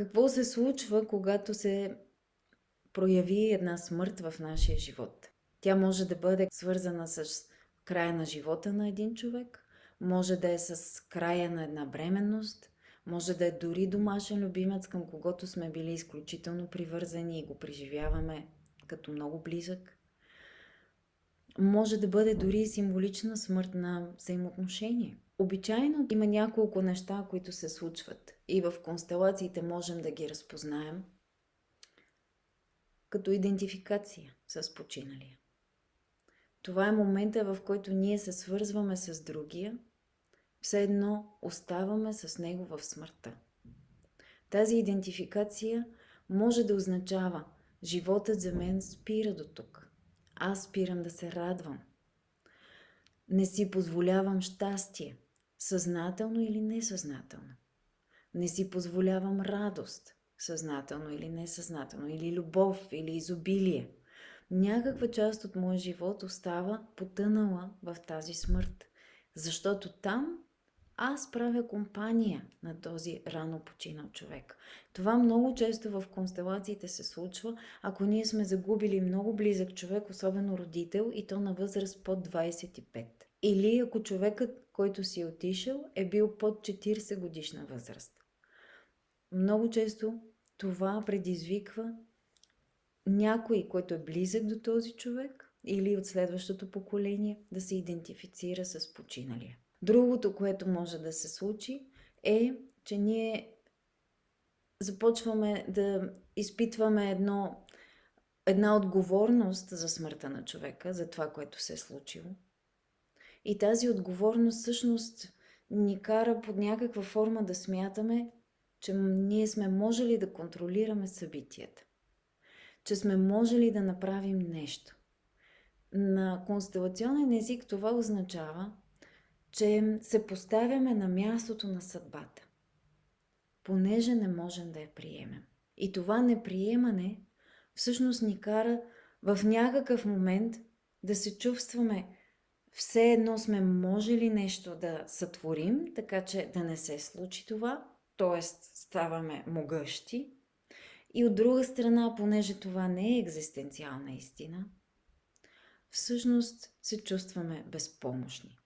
Какво се случва, когато се прояви една смърт в нашия живот? Тя може да бъде свързана с края на живота на един човек, може да е с края на една бременност, може да е дори домашен любимец, към когото сме били изключително привързани и го преживяваме като много близък. Може да бъде дори символична смърт на взаимоотношение. Обичайно има няколко неща, които се случват и в констелациите можем да ги разпознаем като идентификация с починалия. Това е момента, в който ние се свързваме с другия, все едно оставаме с него в смъртта. Тази идентификация може да означава: животът за мен спира до тук. Аз спирам да се радвам. Не си позволявам щастие, съзнателно или несъзнателно. Не си позволявам радост, съзнателно или несъзнателно, или любов, или изобилие. Някаква част от моя живот остава потънала в тази смърт, защото там аз правя компания на този рано починал човек. Това много често в констелациите се случва, ако ние сме загубили много близък човек, особено родител, и то на възраст под 25. Или ако човекът, който си е отишъл, е бил под 40 годишна възраст. Много често това предизвиква някой, който е близък до този човек или от следващото поколение, да се идентифицира с починалия. Другото, което може да се случи, е, че ние започваме да изпитваме една отговорност за смъртта на човека, за това, което се е случило. И тази отговорност всъщност ни кара под някаква форма да смятаме, че ние сме можели да контролираме събитията, че сме можели да направим нещо. На констелационен език това означава, че се поставяме на мястото на съдбата, понеже не можем да я приемем. И това неприемане всъщност ни кара в някакъв момент да се чувстваме все едно сме можели нещо да сътворим, така че да не се случи това, т.е. ставаме могъщи. И от друга страна, понеже това не е екзистенциална истина, всъщност се чувстваме безпомощни.